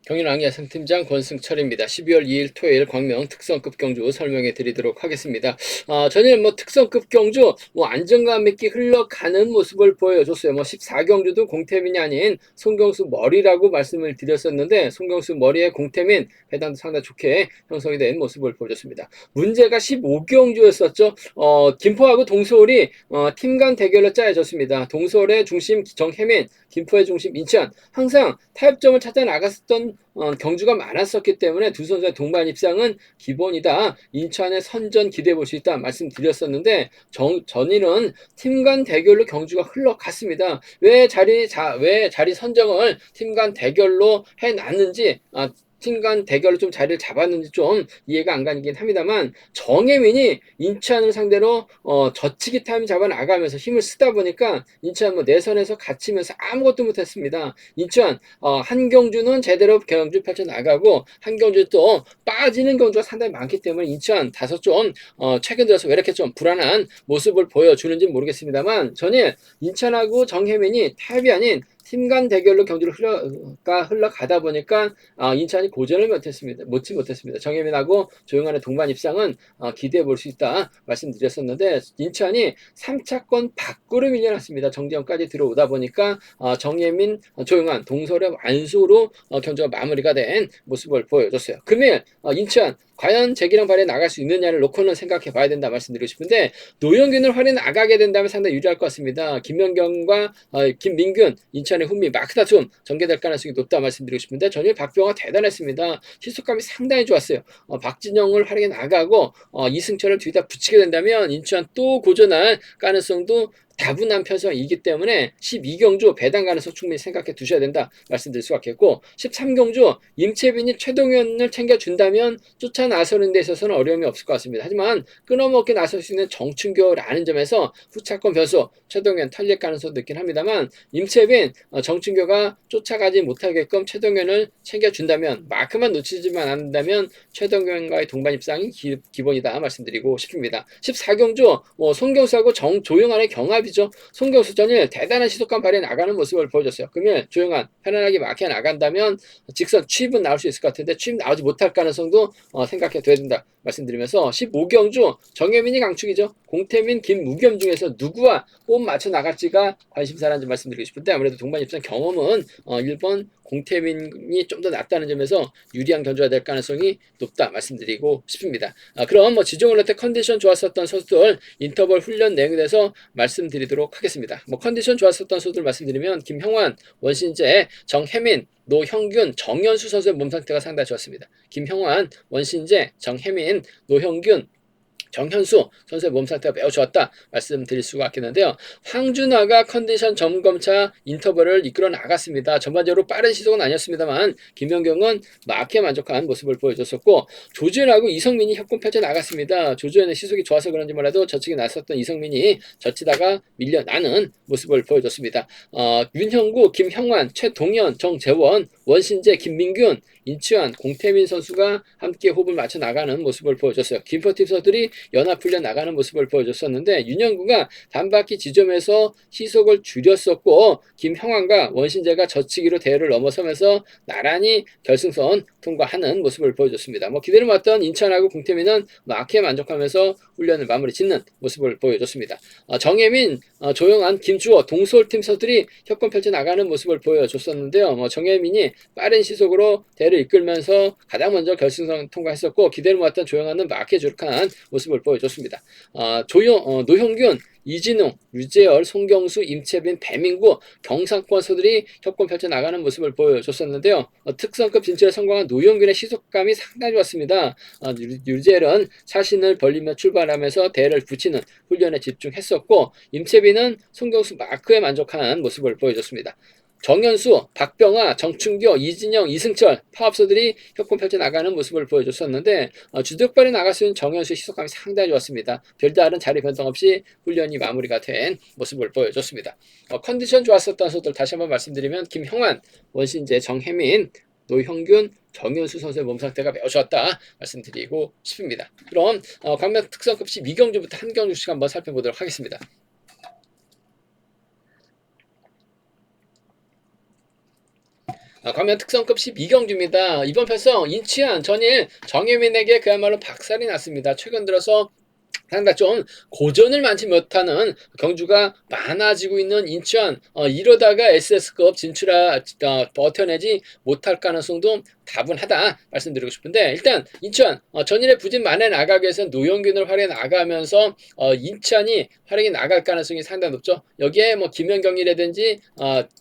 경인왕 야생팀장 권승철입니다. 12월 2일 토요일 광명 특성급 경주 설명해 드리도록 하겠습니다. 전일 특성급 경주 안정감 있게 흘러가는 모습을 보여줬어요. 14경주도 공태민이 아닌 송경수 머리라고 말씀을 드렸었는데 송경수 머리에 공태민 배당도 상당히 좋게 형성이 된 모습을 보여줬습니다. 문제가 15경주였었죠. 김포하고 동서울이 팀 간 대결로 짜여졌습니다. 동서울의 중심 정혜민, 김포의 중심 인천, 항상 타협점을 찾아 나갔었던 경주가 많았었기 때문에 두 선수의 동반 입상은 기본이다. 인천의 선전 기대해 볼 수 있다 말씀드렸었는데 전일은 팀 간 대결로 경주가 흘러갔습니다. 왜 자리 선정을 팀 간 대결로 해놨는지 팀 간 대결로 좀 자리를 잡았는지 좀 이해가 안 가긴 합니다만 정혜민이 인천을 상대로 젖히기 타임 잡아 나가면서 힘을 쓰다 보니까 인천 내선에서 갇히면서 아무것도 못했습니다. 인천 한 경주는 제대로 경주 펼쳐 나가고 한 경주 또 빠지는 경주가 상당히 많기 때문에 인천 다소 좀 최근 들어서 왜 이렇게 좀 불안한 모습을 보여주는지 모르겠습니다만 전일 인천하고 정혜민이 타협이 아닌 팀 간 대결로 경주를 흘러가다 보니까 인천이 고전을 못했습니다. 못했습니다. 정혜민하고 조용한의 동반 입상은 기대해 볼 수 있다 말씀드렸었는데 인천이 3차권 밖으로 밀려났습니다. 정지영까지 들어오다 보니까 정혜민, 조용한, 동설의 완수로 경주가 마무리가 된 모습을 보여줬어요. 금일 인천 과연 재기랑 발에 나갈 수 있느냐를 놓고는 생각해 봐야 된다 말씀드리고 싶은데 노영균을 활에 나가게 된다면 상당히 유리할 것 같습니다. 김연경과 김민균, 인천의 훈미, 마크다툼 전개될 가능성이 높다 말씀드리고 싶은데 전일 박병호가 대단했습니다. 시속감이 상당히 좋았어요. 박진영을 활에 나가고 이승철을 뒤에다 붙이게 된다면 인천 또 고전할 가능성도 다분한 편성이기 때문에 12경주 배당 가능성 충분히 생각해 두셔야 된다 말씀드릴 수가 있겠고 13경주 임채빈이 최동현을 챙겨준다면 쫓아 나서는 데 있어서는 어려움이 없을 것 같습니다. 하지만 끊어먹게 나설 수 있는 정춘교라는 점에서 후차권 변수 최동현 털릴 가능성도 있긴 합니다만 임채빈 정춘교가 쫓아가지 못하게끔 최동현을 챙겨준다면 마크만 놓치지만 않는다면 최동현과의 동반 입상이 기본이다 말씀드리고 싶습니다. 14경주 송경수하고 조용한의 경합 송경수 전일 대단한 시속감 발휘해 나가는 모습을 보여줬어요. 그러면 조용한 편안하게 막혀 나간다면 직선 취입은 나올 수 있을 것 같은데 취입 나오지 못할 가능성도 생각해 둬야 된다 말씀드리면서 15경주 정혜민이 강축이죠. 공태민, 김무겸 중에서 누구와 호흡 맞춰 나갈지가 관심사라는 말씀드리고 싶은데 아무래도 동반 입상 경험은 1번 공태민이 좀 더 낫다는 점에서 유리한 견주가 될 가능성이 높다 말씀드리고 싶습니다. 그럼 지종을 때 컨디션 좋았었던 선수들 인터벌 훈련 내용에 대해서 말씀드리도록 하겠습니다. 컨디션 좋았었던 선수들 말씀드리면 김형환, 원신재, 정혜민, 노형균, 정현수 선수의 몸 상태가 상당히 좋았습니다. 김형환, 원신재, 정혜민, 노형균, 정현수 선수의 몸 상태가 매우 좋았다 말씀드릴 수가 있겠는데요. 황준하가 컨디션 점검차 인터벌을 이끌어 나갔습니다. 전반적으로 빠른 시속은 아니었습니다만 김연경은 막게 만족한 모습을 보여줬었고 조주현하고 이성민이 협공 펼쳐 나갔습니다. 조주현의 시속이 좋아서 그런지 몰라도 저측에 나섰던 이성민이 젖히다가 밀려나는 모습을 보여줬습니다. 윤형구, 김형환, 최동현, 정재원, 원신재, 김민균, 인치환, 공태민 선수가 함께 호흡을 맞춰 나가는 모습을 보여줬어요. 김포팀 선수들이 연합훈련 나가는 모습을 보여줬었는데 윤영구가 단바퀴 지점에서 시속을 줄였었고 김형환과 원신재가 젖히기로 대회를 넘어서면서 나란히 결승선 통과하는 모습을 보여줬습니다. 기대를 모았던 인천하고 공태민은 막히에 만족하면서 훈련을 마무리 짓는 모습을 보여줬습니다. 정혜민, 조용한, 김주호, 동서울팀 선수들이 협권 펼쳐 나가는 모습을 보여줬었는데요. 정혜민이 빠른 시속으로 대회를 이끌면서 가장 먼저 결승선 통과했었고 기대를 모았던 조용한은 막히에 주력한 모습을 보여줬습니다. 노형균, 이진웅, 유재열, 송경수, 임채빈, 배민구, 경상권 선수들이 협권 펼쳐 나가는 모습을 보여줬었는데요. 특성급 진출에 성공한 노형균의 시속감이 상당히 좋았습니다. 유재열은 자신을 벌리며 출발하면서 대회를 붙이는 훈련에 집중했었고 임채빈은 송경수 마크에 만족한 모습을 보여줬습니다. 정현수, 박병아, 정춘교, 이진영, 이승철 파업소들이 협공 펼쳐 나가는 모습을 보여줬었는데 주력발에 나갈 수 있는 정현수의 시속감이 상당히 좋았습니다. 별다른 자리 변동 없이 훈련이 마무리가 된 모습을 보여줬습니다. 컨디션 좋았었던 선수들 다시 한번 말씀드리면 김형환, 원신재, 정혜민, 노형균, 정현수 선수의 몸 상태가 매우 좋았다 말씀드리고 싶습니다. 그럼 광명 특성급 12경주부터 한 경주씩 한번 살펴보도록 하겠습니다. 과면 특성급 12경주입니다. 이번 편성 인치한 전일 정혜민에게 그야말로 박살이 났습니다. 최근 들어서 상당히 좀 고전을 많지 못하는 경주가 많아지고 있는 인천, 이러다가 SS급 버텨내지 못할 가능성도 다분하다 말씀드리고 싶은데, 일단 인천 전일의 부진 만에 나가기 위해서 노영균을 활용해 나가면서 인천이 활용해 나갈 가능성이 상당히 높죠. 여기에 뭐 김연경이라든지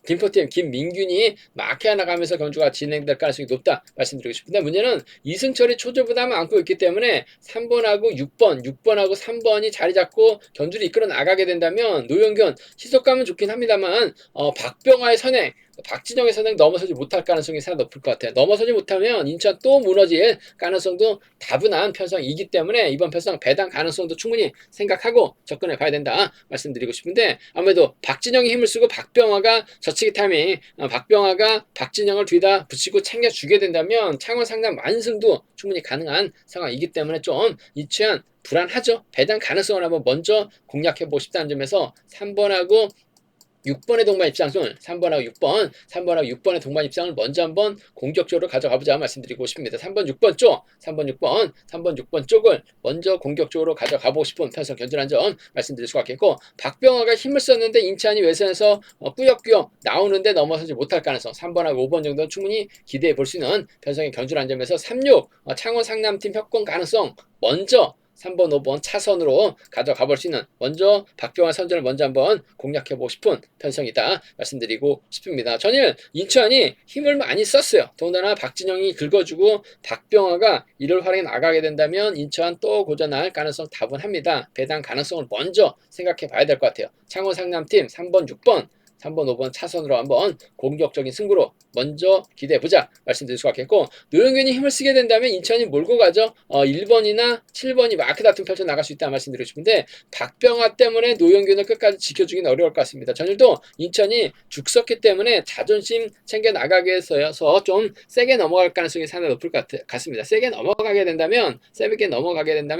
김포팀 김민균이 막혀 나가면서 경주가 진행될 가능성이 높다 말씀드리고 싶은데, 문제는 이승철이 초조부담을 안고 있기 때문에 3번하고 6번하고 3번이 자리 잡고 견주를 이끌어 나가게 된다면 노영균 시속감은 좋긴 합니다만 박병화의 선행, 박진영의 선행 넘어서지 못할 가능성이 상당히 높을 것 같아요. 넘어서지 못하면 인천 또 무너질 가능성도 다분한 편성이기 때문에 이번 편성 배당 가능성도 충분히 생각하고 접근해 봐야 된다 말씀드리고 싶은데, 아무래도 박진영이 힘을 쓰고 박병화가 젖히기 타이밍, 박병화가 박진영을 뒤다 붙이고 챙겨주게 된다면 창원 상남 완승도 충분히 가능한 상황이기 때문에 좀 이치한 불안하죠. 배당 가능성을 한번 먼저 공략해보고 싶다는 점에서 3번하고 6번의 동반 입장을 3번하고 6번의 동반 입장을 먼저 한번 공격적으로 가져가보자 말씀드리고 싶습니다. 3번 6번 쪽을 먼저 공격적으로 가져가보고 싶은 편성 견주란 점 말씀드릴 수가 있겠고, 박병화가 힘을 썼는데 인천이 외선에서 꾸역꾸역 나오는데 넘어서지 못할 가능성 3번하고 5번 정도는 충분히 기대해 볼 수 있는 편성의 견주란 점에서 36 창원 상남팀 협공 가능성 먼저 3번, 5번 차선으로 가져가 볼 수 있는, 먼저 박병화 선전을 먼저 한번 공략해보고 싶은 편성이다 말씀드리고 싶습니다. 전일 인천이 힘을 많이 썼어요. 더군다나 박진영이 긁어주고 박병화가 이를 활용해 나가게 된다면 인천 또 고전할 가능성 다분합니다. 배당 가능성을 먼저 생각해 봐야 될 것 같아요. 창원 상남팀 3번, 5번 차선으로 한번 공격적인 승부로 먼저 기대해보자 말씀드릴 수가 있겠고, 노영균이 힘을 쓰게 된다면 인천이 몰고 가죠. 1번이나 7번이 마크 다툼 펼쳐 나갈 수 있다 말씀드리고 싶은데, 박병화 때문에 노영균을 끝까지 지켜주기는 어려울 것 같습니다. 전일도 인천이 죽섰기 때문에 자존심 챙겨 나가기 위해서 좀 세게 넘어갈 가능성이 상당히 높을 것 같습니다. 세게 넘어가게 된다면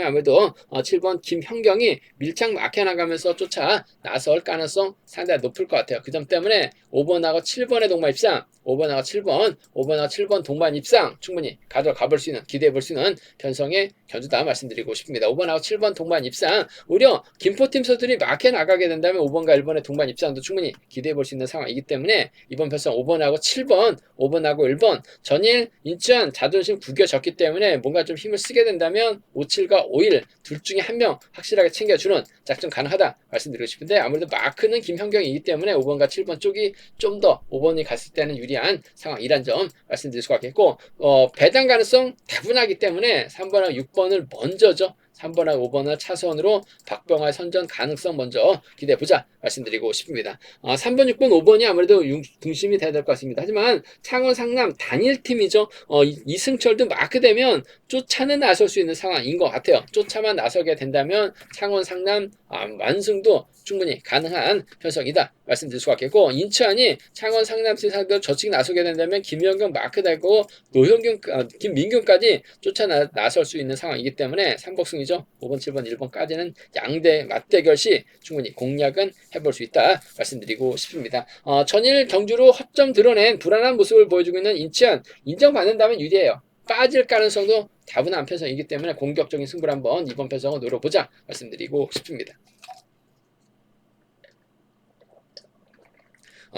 아무래도 7번 김형경이 밀착 막혀 나가면서 쫓아 나설 가능성 상당히 높을 것 같아요. 그 점 때문에 5번하고 7번의 동반 입상, 5번하고 7번 동반 입상 충분히 가져가 볼 수 있는, 기대해 볼 수 있는 편성의 견주다 말씀드리고 싶습니다. 5번하고 7번 동반 입상, 오히려 김포팀 선수들이 막혀 나가게 된다면 5번과 1번의 동반 입상도 충분히 기대해 볼 수 있는 상황이기 때문에 이번 편성 5번하고 1번 전일 인천 자존심 구겨졌기 때문에 뭔가 좀 힘을 쓰게 된다면 57과 51 둘 중에 한 명 확실하게 챙겨주는 작전 가능하다 말씀드리고 싶은데, 아무래도 마크는 김현경이기 때문에 5번과 7번 쪽이 좀 더 5번이 갔을 때는 유리한 상황이란 점 말씀드릴 수가 있겠고, 배당 가능성 다분하기 때문에 3번하고 6번을 먼저죠. 3번하고 5번을 차선으로 박병화의 선전 가능성 먼저 기대해보자 말씀드리고 싶습니다. 3번, 6번, 5번이 아무래도 중심이 돼야 될 것 같습니다. 하지만 창원 상남 단일팀이죠. 이승철도 마크되면 쫓아는 나설 수 있는 상황인 것 같아요. 쫓아만 나서게 된다면 창원 상남 완승도 충분히 가능한 편성이다 말씀드릴 수가 있겠고, 인천이 창원 상남팀 상대로 저측 나서게 된다면 김연경 마크되고 노형균, 김민균까지 쫓아 나설 수 있는 상황이기 때문에 삼복승이죠. 5번, 7번, 1번까지는 양대 맞대결 시 충분히 공략은 해볼 수 있다 말씀드리고 싶습니다. 전일 경주로 허점 드러낸 불안한 모습을 보여주고 있는 인천, 인정받는다면 유리해요. 빠질 가능성도 다분한 편성이기 때문에 공격적인 승부를 한번 이번 편성을 노려보자 말씀드리고 싶습니다.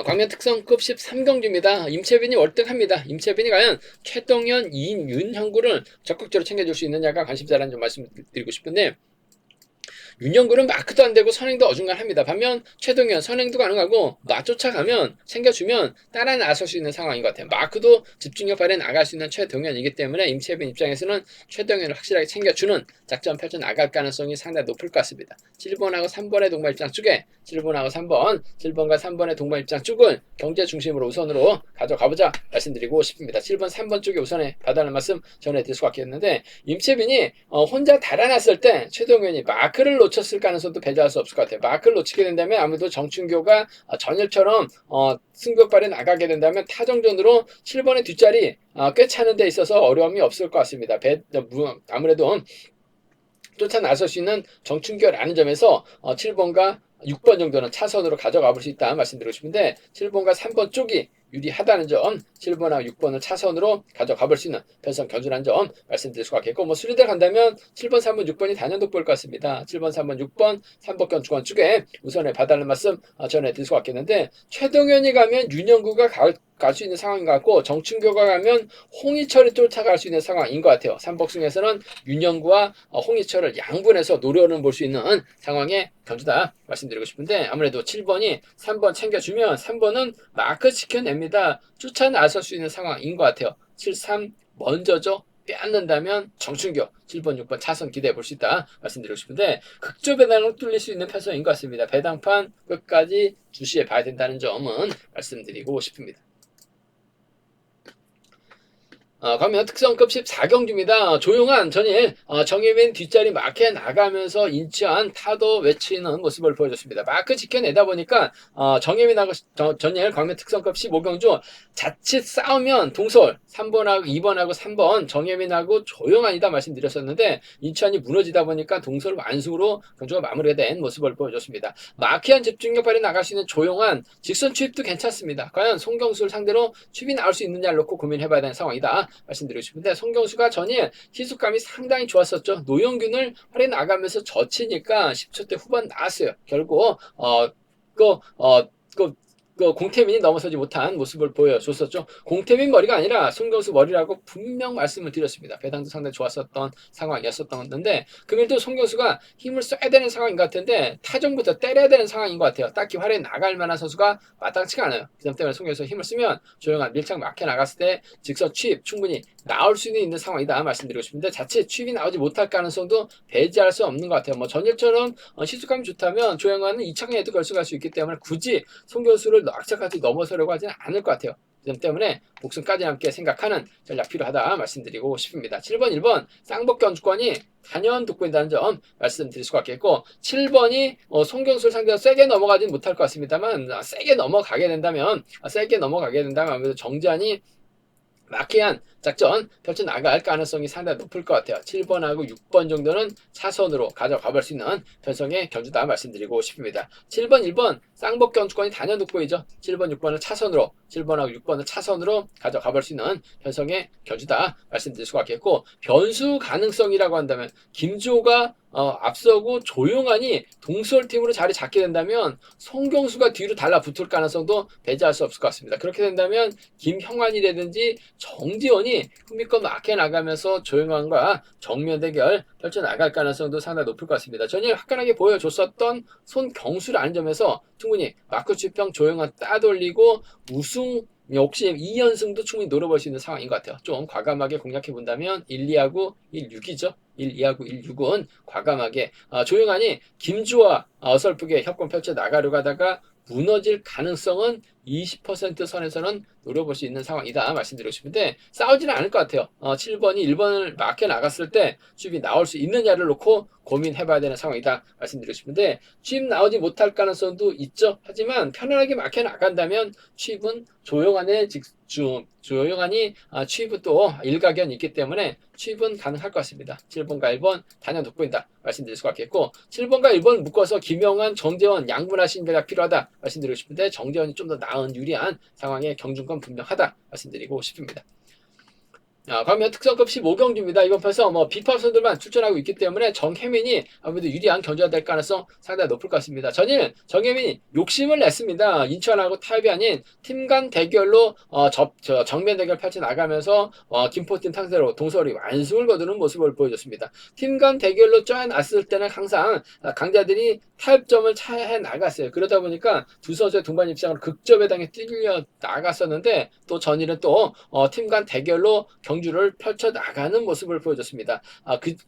광면 특성급 13경주입니다. 임채빈이 월등합니다. 임채빈이 과연 최동현, 윤형구를 적극적으로 챙겨줄 수 있느냐가 관심사라는 점 말씀드리고 싶은데, 윤영구는 마크도 안 되고 선행도 어중간합니다. 반면 최동현 선행도 가능하고 쫓아가면 챙겨주면 따라 나설 수 있는 상황인 것 같아요. 마크도 집중력 발휘해 나갈 수 있는 최동현이기 때문에 임채빈 입장에서는 최동현을 확실하게 챙겨주는 작전 펼쳐 나갈 가능성이 상당히 높을 것 같습니다. 7번하고 3번의 동반 입장 쪽에 7번과 3번의 동반 입장 쪽을 경제 중심으로 우선으로 가져가보자 말씀드리고 싶습니다. 7번, 3번 쪽에 우선에 봐달라는 말씀 전해드릴 수가 있겠는데, 임채빈이 혼자 달아났을 때 최동현이 마크를 놓쳤을 가능성도 배제할 수 없을 것 같아요. 마크를 놓치게 된다면 아무래도 정춘교가 전일처럼 승격발에 나가게 된다면 타정전으로 7번의 뒷자리 꿰차는 데 있어서 어려움이 없을 것 같습니다. 아무래도 쫓아 나설 수 있는 정춘교라는 점에서 7번과 6번 정도는 차선으로 가져가 볼 수 있다 말씀드리고 싶은데 7번과 3번 쪽이 유리하다는 점, 7번하고 6번을 차선으로 가져가 볼 수 있는 편성 견주라는 점 말씀드릴 수가 있겠고, 뭐 수리대 간다면 7번, 3번, 6번이 단연돋보일 것 같습니다. 7번, 3번, 6번, 3번 견주권 쪽에 우선에 봐달라는 말씀 전해드릴 수가 있겠는데, 최동현이 가면 윤영구가 갈 수 있는 상황인 것 같고, 정춘교가 가면 홍희철이 쫓아갈 수 있는 상황인 것 같아요. 삼복승에서는 윤영구와 홍희철을 양분해서 노려는 볼 수 있는 상황의 견주다 말씀드리고 싶은데, 아무래도 7번이 3번 챙겨주면 3번은 마크 지켜냅니다. 쫓아 나설 수 있는 상황인 것 같아요. 7, 3 먼저죠. 빼앗는다면 정춘교 7번, 6번 차선 기대해 볼 수 있다 말씀드리고 싶은데, 극조 배당을 뚫릴 수 있는 편성인 것 같습니다. 배당판 끝까지 주시해 봐야 된다는 점은 말씀드리고 싶습니다. 그러면 특성급 14경주입니다. 조용한 전일 정혜민 뒷자리 마크에 나가면서 인천 타도 외치는 모습을 보여줬습니다. 마크 지켜내다 보니까 정혜민하고 전일 광면 특성급 15경주 자칫 싸우면 동솔 3번하고 2번하고 3번 정혜민하고 조용한이다 말씀드렸었는데, 인천이 무너지다 보니까 동솔 완승으로 경주가 마무리가 된 모습을 보여줬습니다. 마크한 집중력 발휘 나갈 수 있는 조용한 직선 추입도 괜찮습니다. 과연 송경수를 상대로 추입이 나올 수 있느냐를 놓고 고민해봐야 되는 상황이다 말씀드리고 싶은데, 송경수가 전일 희숙감이 상당히 좋았었죠. 노영균을 활에 나가면서 젖히니까 10초대 후반 나왔어요. 결국 공태민이 넘어서지 못한 모습을 보여줬었죠. 공태민 머리가 아니라 송경수 머리라고 분명 말씀을 드렸습니다. 배당도 상당히 좋았었던 상황이었었는데, 금일도 송경수가 힘을 써야 되는 상황인 것 같은데 타정부터 때려야 되는 상황인 것 같아요. 딱히 활에 나갈 만한 선수가 마땅치가 않아요. 그 점 때문에 송경수 힘을 쓰면 조용한 밀착 막혀 나갔을 때 직선 취입 충분히 나올 수 있는 상황이다 말씀드리고 싶은데, 자칫 취입이 나오지 못할 가능성도 배제할 수 없는 것 같아요. 뭐 전일처럼 시속감이 좋다면 조영환은 2차전에도 결승할 수 있기 때문에 굳이 송교수를 악착같이 넘어서려고 하지는 않을 것 같아요. 그 점 때문에 복승까지 함께 생각하는 전략 필요하다 말씀드리고 싶습니다. 7번, 1번 쌍복 견주권이 단연 돋보인다는 점 말씀드릴 수가 있겠고, 7번이 송경수를 상대로 세게 넘어가진 못할 것 같습니다만, 세게 넘어가게 된다면 아무래도 정재환이 마키한 작전 펼쳐나갈 가능성이 상당히 높을 것 같아요. 7번하고 6번 정도는 차선으로 가져가 볼 수 있는 편성의 견주다 말씀드리고 싶습니다. 7번, 1번 쌍복 견주권이 단연 돋보이죠. 7번, 6번을 차선으로, 7번하고 6번을 차선으로 가져가 볼 수 있는 편성의 견주다 말씀드릴 수가 있겠고, 변수 가능성이라고 한다면 김주호가 앞서고 조용하니 동sol팀으로 자리 잡게 된다면 송경수가 뒤로 달라붙을 가능성도 배제할 수 없을 것 같습니다. 그렇게 된다면 김형환이라든지 정지원이 흥미껏 막혀 나가면서 조용한과 정면 대결 펼쳐나갈 가능성도 상당히 높을 것 같습니다. 전일 화끈하게 보여줬었던 손경수라는 점에서 충분히 마크 주평 조용한 따돌리고 우승 역시 2연승도 충분히 노려볼 수 있는 상황인 것 같아요. 좀 과감하게 공략해 본다면 1, 2하고 1, 6이죠. 1, 2하고 1, 6은 과감하게 조용하니 김주와 어설프게 협권 펼쳐 나가려고 하다가 무너질 가능성은 20% 선에서는 노려볼 수 있는 상황이다 말씀드리고 싶은데, 싸우지는 않을 것 같아요. 7번이 1번을 막혀 나갔을 때 취입이 나올 수 있느냐를 놓고 고민해봐야 되는 상황이다 말씀드리고 싶은데, 취입 나오지 못할 가능성도 있죠. 하지만 편안하게 막혀 나간다면 취입은 조용하니 취입은 또 일가견이 있기 때문에 취입은 가능할 것 같습니다. 7번과 1번 단연 돋보인다 말씀드릴 수가 있겠고, 7번과 1번 묶어서 김영환, 정재원 양분하신 전략 필요하다 말씀드리고 싶은데, 정재원이 좀 더 나은 유리한 상황의 경중권 분명하다 말씀드리고 싶습니다. 그러면 특성급 15경주입니다. 이번 편에서 비팝 선수들만 출전하고 있기 때문에 정혜민이 아무래도 유리한 견주가 될 가능성 상당히 높을 것 같습니다. 전일 정혜민이 욕심을 냈습니다. 인천하고 타협이 아닌 팀 간 대결로 정면 대결 펼쳐 나가면서 김포팀 상대로 동sol이 완승을 거두는 모습을 보여줬습니다. 팀 간 대결로 쪄놨을 때는 항상 강자들이 타협점을 차해 나갔어요. 그러다 보니까 두 선수의 동반 입장으로 극적배당에 뛰려 나갔었는데, 또 전일은 또 팀 간 대결로 경주를 펼쳐 나가는 모습을 보여줬습니다.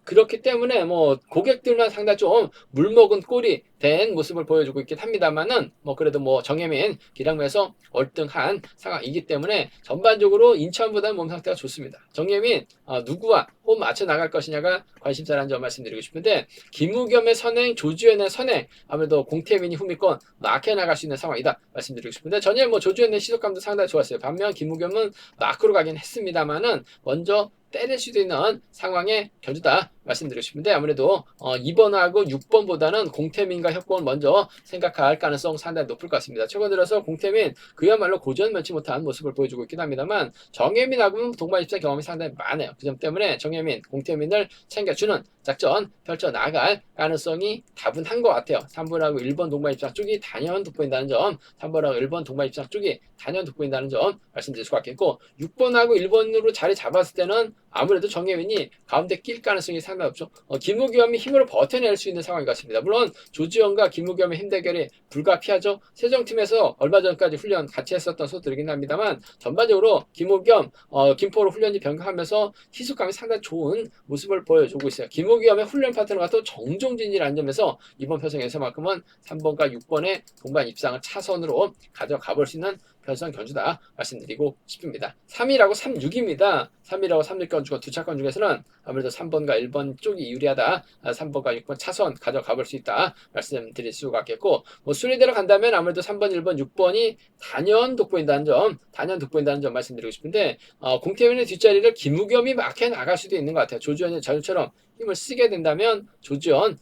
그렇기 때문에 고객들만 상당히 좀 물먹은 꼴이 된 모습을 보여주고 있긴 합니다만은, 그래도 정혜민 기량면에서 월등한 상황이기 때문에 전반적으로 인천보다는 몸 상태가 좋습니다. 정혜민 누구와 호흡 맞춰 나갈 것이냐가 관심사라는 점 말씀드리고 싶은데, 김우겸의 선행, 조주현의 선행, 아무래도 공태민이 후미권 막혀 나갈 수 있는 상황이다 말씀드리고 싶은데, 전일 조주현의 시속감도 상당히 좋았어요. 반면 김우겸은 마크로 가긴 했습니다만은 먼저 때릴 수도 있는 상황의 견주다 말씀드리고 싶은데, 아무래도 2번하고 6번보다는 공태민과 협공을 먼저 생각할 가능성 상당히 높을 것 같습니다. 최근 들어서 공태민 그야말로 고전 면치 못한 모습을 보여주고 있긴 합니다만, 정예민하고는 동반 입장 경험이 상당히 많아요. 그 점 때문에 정예민, 공태민을 챙겨주는 작전 펼쳐 나갈 가능성이 다분한 것 같아요. 3번하고 1번 동반 입장 쪽이 단연 돋보인다는 점, 3번하고 1번 동반 입장 쪽이 단연 돋보인다는 점 말씀드릴 수 같겠고, 6번하고 1번으로 자리 잡았을 때는 아무래도 정예민이 가운데 낄 가능성이 상당히 없죠. 김우겸이 힘으로 버텨낼 수 있는 상황인 것 같습니다. 물론 조지현과 김우겸의 힘 대결이 불가피하죠. 세종팀에서 얼마 전까지 훈련 같이 했었던 선수들이긴 합니다만, 전반적으로 김우겸, 김포로 훈련이 변경하면서 희숙감이 상당히 좋은 모습을 보여주고 있어요. 김우겸의 훈련 파트너가 또 정종진이라는 점에서 이번 편성에서만큼은 3번과 6번의 동반 입상을 차선으로 가져가 볼 수 있는 편성 견주다 말씀드리고 싶습니다. 3위라고 3,6입니다. 3위라고 3,6 견주가 두 차권 중에서는 아무래도 3번과 1번 쪽이 유리하다. 3번과 6번 차선 가져가 볼 수 있다 말씀드릴 수가 있겠고, 순위대로 간다면 아무래도 3번, 1번, 6번이 단연 돋보인다는 점 말씀드리고 싶은데, 공태민의 뒷자리를 김우겸이 막혀 나갈 수도 있는 것 같아요. 조지현이 저처럼 힘을 쓰게 된다면 조지현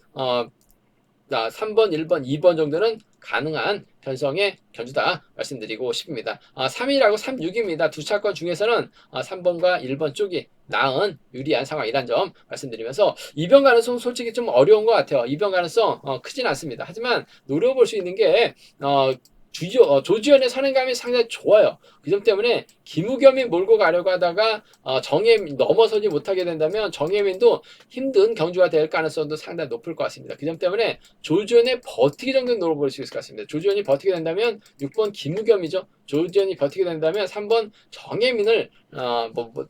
3번, 1번, 2번 정도는 가능한 편성의 견주다 말씀드리고 싶습니다. 3위라고 3,6입니다. 두 차권 중에서는 3번과 1번 쪽이 나은 유리한 상황이란 점 말씀드리면서, 이변 가능성 솔직히 좀 어려운 것 같아요. 이변 가능성 크진 않습니다. 하지만 노려볼 수 있는 게 조지현의 선행감이 상당히 좋아요. 그 점 때문에 김우겸이 몰고 가려고 하다가 정예민 넘어서지 못하게 된다면 정예민도 힘든 경주가 될 가능성도 상당히 높을 것 같습니다. 그 점 때문에 조지현의 버티기 정도는 노려볼 수 있을 것 같습니다. 조지현이 버티게 된다면 6번 김우겸이죠. 조지현이 버티게 된다면 3번 정예민을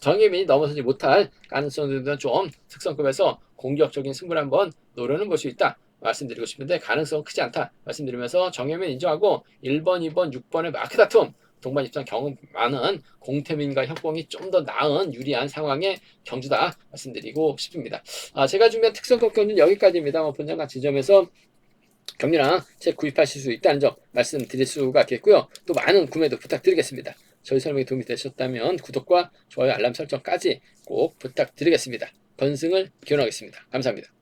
정예민이 넘어서지 못할 가능성들은 좀 특성급에서 공격적인 승부를 한번 노려는 볼 수 있다 말씀드리고 싶은데, 가능성은 크지 않다 말씀드리면서 정예민 인정하고 1번, 2번, 6번의 마크 다툼, 동반 입장 경험 많은 공태민과 협공이 좀 더 나은 유리한 상황의 경주다 말씀드리고 싶습니다. 제가 준비한 특성급 경주는 여기까지입니다. 본장과 지점에서 경리랑 책 구입하실 수 있다는 점 말씀드릴 수가 있겠고요. 또 많은 구매도 부탁드리겠습니다. 저희 설명이 도움이 되셨다면 구독과 좋아요, 알람 설정까지 꼭 부탁드리겠습니다. 건승을 기원하겠습니다. 감사합니다.